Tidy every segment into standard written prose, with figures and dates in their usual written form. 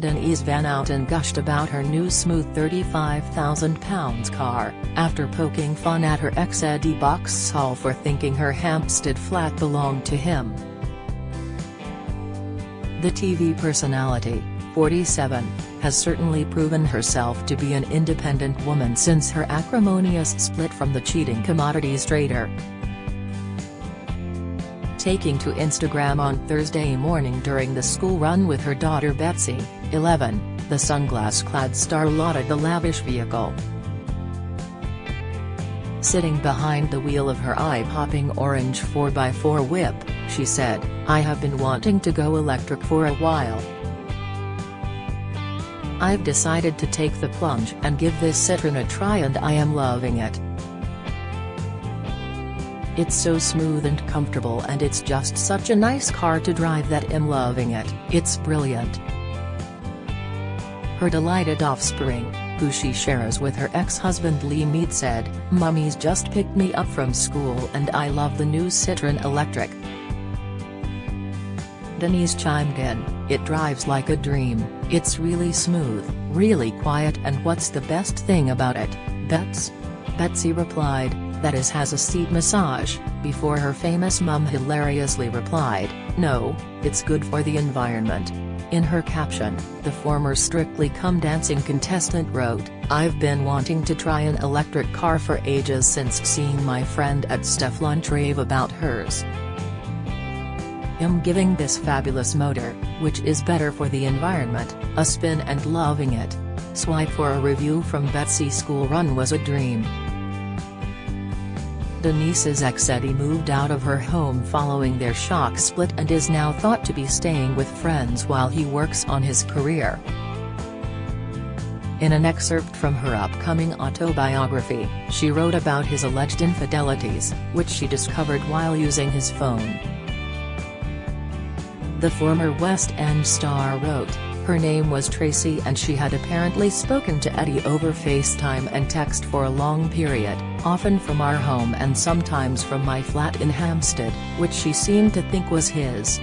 Denise Van Outen gushed about her new smooth £35,000 car, after poking fun at her ex Eddie Boxall for thinking her Hampstead flat belonged to him. The TV personality, 47, has certainly proven herself to be an independent woman since her acrimonious split from the cheating commodities trader. Taking to Instagram on Thursday morning during the school run with her daughter Betsy, 11, the sunglass-clad star lauded the lavish vehicle. Sitting behind the wheel of her eye-popping orange 4x4 whip, she said, "I have been wanting to go electric for a while. I've decided to take the plunge and give this Citroen a try and I am loving it. It's so smooth and comfortable and it's just such a nice car to drive that I'm loving it, it's brilliant." Her delighted offspring, who she shares with her ex-husband Lee Mead, said, "Mummy's just picked me up from school and I love the new Citroen Electric." Denise chimed in, "It drives like a dream, it's really smooth, really quiet, and what's the best thing about it, Bets?" Betsy replied, "That is has a seat massage," before her famous mum hilariously replied, "No, it's good for the environment." In her caption, the former Strictly Come Dancing contestant wrote, "I've been wanting to try an electric car for ages since seeing my friend at Steph lunch rave about hers. I'm giving this fabulous motor, which is better for the environment, a spin and loving it." Swipe for a review from Betsy's school run was a dream. Denise's ex Eddie moved out of her home following their shock split and is now thought to be staying with friends while he works on his career. In an excerpt from her upcoming autobiography, she wrote about his alleged infidelities, which she discovered while using his phone. The former West End star wrote, her name was Tracy and she had apparently spoken to Eddie over FaceTime and text for a long period, often from our home and sometimes from my flat in Hampstead, which she seemed to think was his.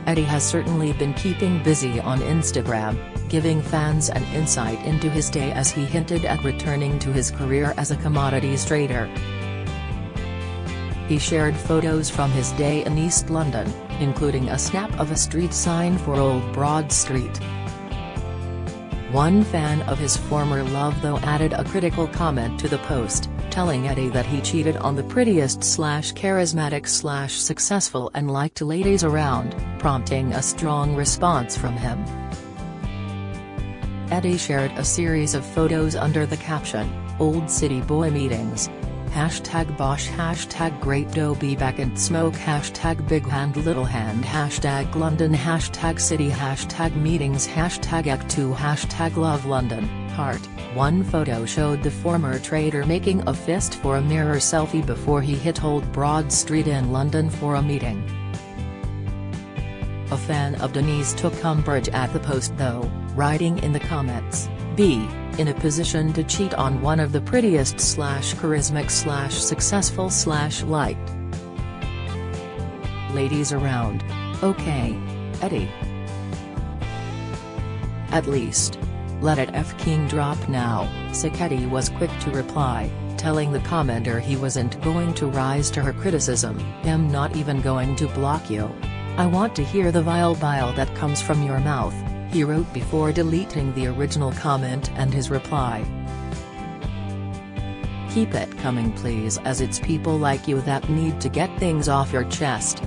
Eddie has certainly been keeping busy on Instagram, giving fans an insight into his day as he hinted at returning to his career as a commodities trader. He shared photos from his day in East London, including a snap of a street sign for Old Broad Street. One fan of his former love though added a critical comment to the post, telling Eddie that he cheated on the prettiest/charismatic/successful and liked ladies around, prompting a strong response from him. Eddie shared a series of photos under the caption, "Old City Boy Meetings. #Bosh, #GreatDoBeBack and Smoke, #Big Hand Little Hand, #London, #City, #Meetings, #Ek2, #Love London, Heart." One photo showed the former trader making a fist for a mirror selfie before he hit Old Broad Street in London for a meeting. A fan of Denise took umbrage at the post though, writing in the comments, "Be in a position to cheat on one of the prettiest/charismatic/successful/liked ladies around. Okay, Eddie. At least. Let it f***ing drop now." Eddie was quick to reply, telling the commenter he wasn't going to rise to her criticism. "I'm not even going to block you. I want to hear the vile bile that comes from your mouth," he wrote before deleting the original comment and his reply. "Keep it coming please, as it's people like you that need to get things off your chest.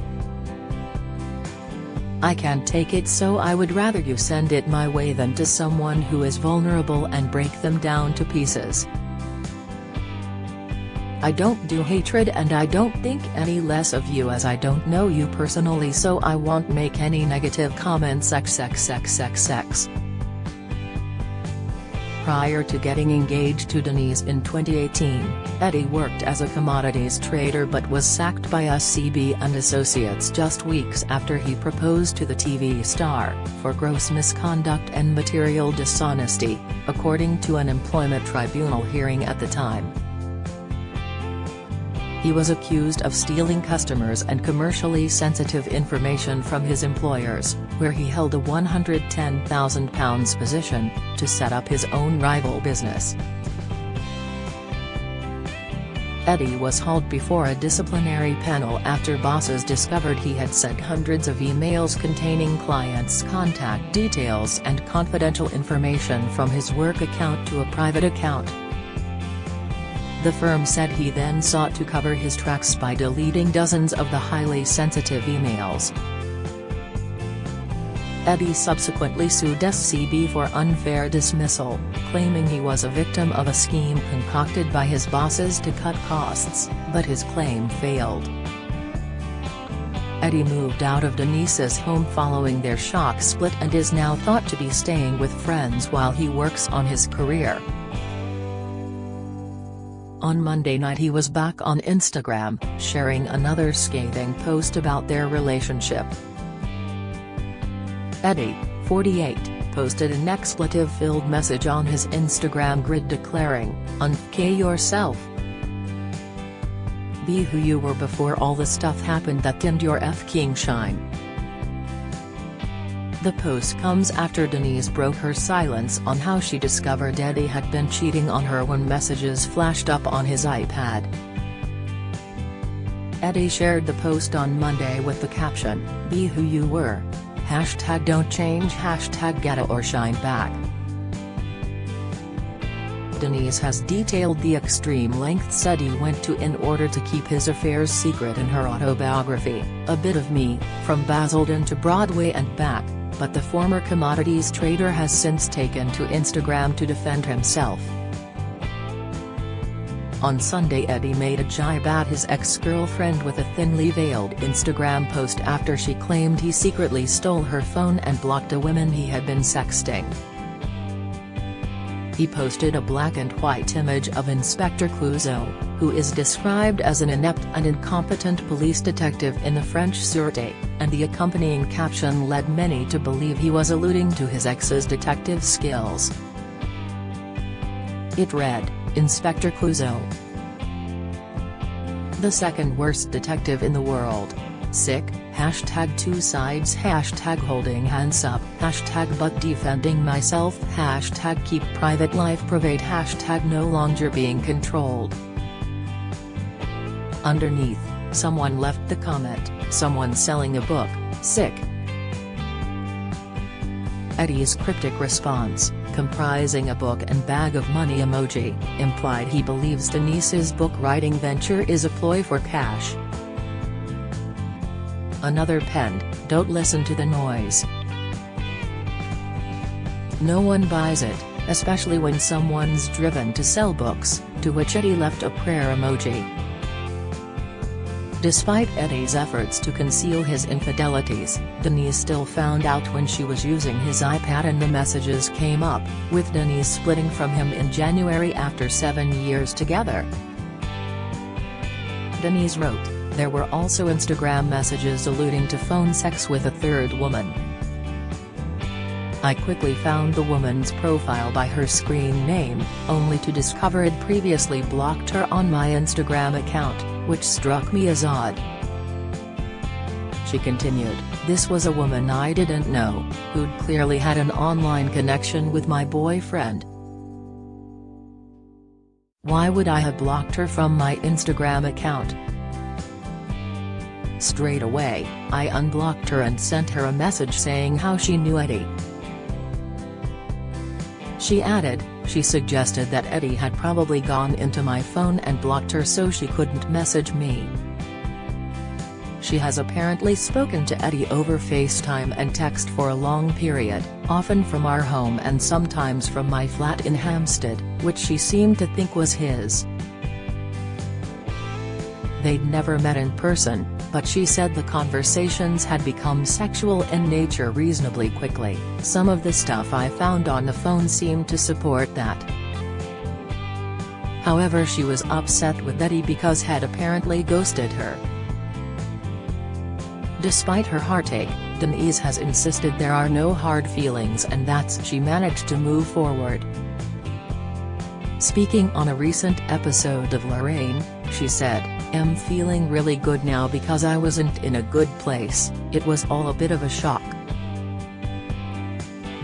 I can't take it, so I would rather you send it my way than to someone who is vulnerable and break them down to pieces. I don't do hatred and I don't think any less of you as I don't know you personally, so I won't make any negative comments xxxxx." Prior to getting engaged to Denise in 2018, Eddie worked as a commodities trader but was sacked by SCB and Associates just weeks after he proposed to the TV star, for gross misconduct and material dishonesty, according to an employment tribunal hearing at the time. He was accused of stealing customers and commercially sensitive information from his employers, where he held a £110,000 position, to set up his own rival business. Eddie was hauled before a disciplinary panel after bosses discovered he had sent hundreds of emails containing clients' contact details and confidential information from his work account to a private account. The firm said he then sought to cover his tracks by deleting dozens of the highly sensitive emails. Eddie subsequently sued SCB for unfair dismissal, claiming he was a victim of a scheme concocted by his bosses to cut costs, but his claim failed. Eddie moved out of Denise's home following their shock split and is now thought to be staying with friends while he works on his career. On Monday night he was back on Instagram, sharing another scathing post about their relationship. Eddie, 48, posted an expletive-filled message on his Instagram grid declaring, "Unfuck yourself. Be who you were before all the stuff happened that dimmed your f-king shine." The post comes after Denise broke her silence on how she discovered Eddie had been cheating on her when messages flashed up on his iPad. Eddie shared the post on Monday with the caption, "Be who you were. #don't change. #get it or shine back." Denise has detailed the extreme lengths Eddie went to in order to keep his affairs secret in her autobiography, A Bit of Me, From Basildon to Broadway and Back, but the former commodities trader has since taken to Instagram to defend himself. On Sunday Eddie made a jibe at his ex-girlfriend with a thinly veiled Instagram post after she claimed he secretly stole her phone and blocked a woman he had been sexting. He posted a black and white image of Inspector Clouseau, who is described as an inept and incompetent police detective in the French Sûreté, and the accompanying caption led many to believe he was alluding to his ex's detective skills. It read, "Inspector Clouseau, the second worst detective in the world. Sick, #2 sides, #holding hands up, #but defending myself, #keep private life private, #no longer being controlled." Underneath, someone left the comment, "Someone selling a book, sick." Eddie's cryptic response, comprising a book and bag of money emoji, implied he believes Denise's book-writing venture is a ploy for cash. Another penned, "Don't listen to the noise. No one buys it, especially when someone's driven to sell books," to which Eddie left a prayer emoji. Despite Eddie's efforts to conceal his infidelities, Denise still found out when she was using his iPad and the messages came up, with Denise splitting from him in January after 7 years together. Denise wrote, "There were also Instagram messages alluding to phone sex with a third woman. I quickly found the woman's profile by her screen name, only to discover I'd previously blocked her on my Instagram account, which struck me as odd." She continued, "This was a woman I didn't know, who'd clearly had an online connection with my boyfriend. Why would I have blocked her from my Instagram account? Straight away, I unblocked her and sent her a message saying how she knew Eddie." She added, "She suggested that Eddie had probably gone into my phone and blocked her so she couldn't message me." She has apparently spoken to Eddie over FaceTime and text for a long period, often from our home and sometimes from my flat in Hampstead, which she seemed to think was his. They'd never met in person, but she said the conversations had become sexual in nature reasonably quickly. "Some of the stuff I found on the phone seemed to support that." However, she was upset with Eddie because he'd apparently ghosted her. Despite her heartache, Denise has insisted there are no hard feelings and that she managed to move forward. Speaking on a recent episode of Lorraine, she said, "I'm feeling really good now because I wasn't in a good place. It was all a bit of a shock.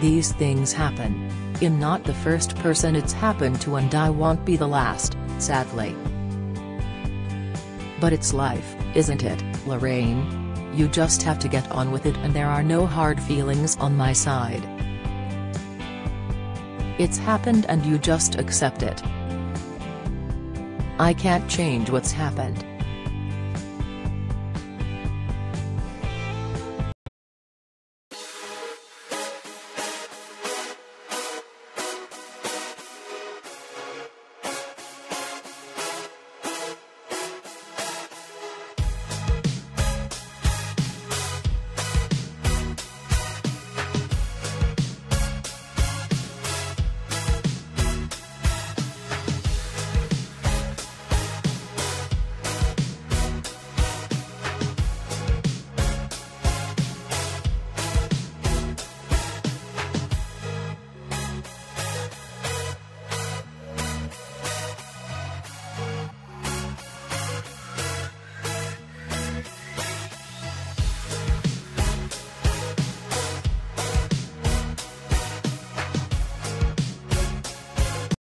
These things happen. I'm not the first person it's happened to and I won't be the last, sadly. But it's life, isn't it, Lorraine? You just have to get on with it and there are no hard feelings on my side. It's happened and you just accept it. I can't change what's happened.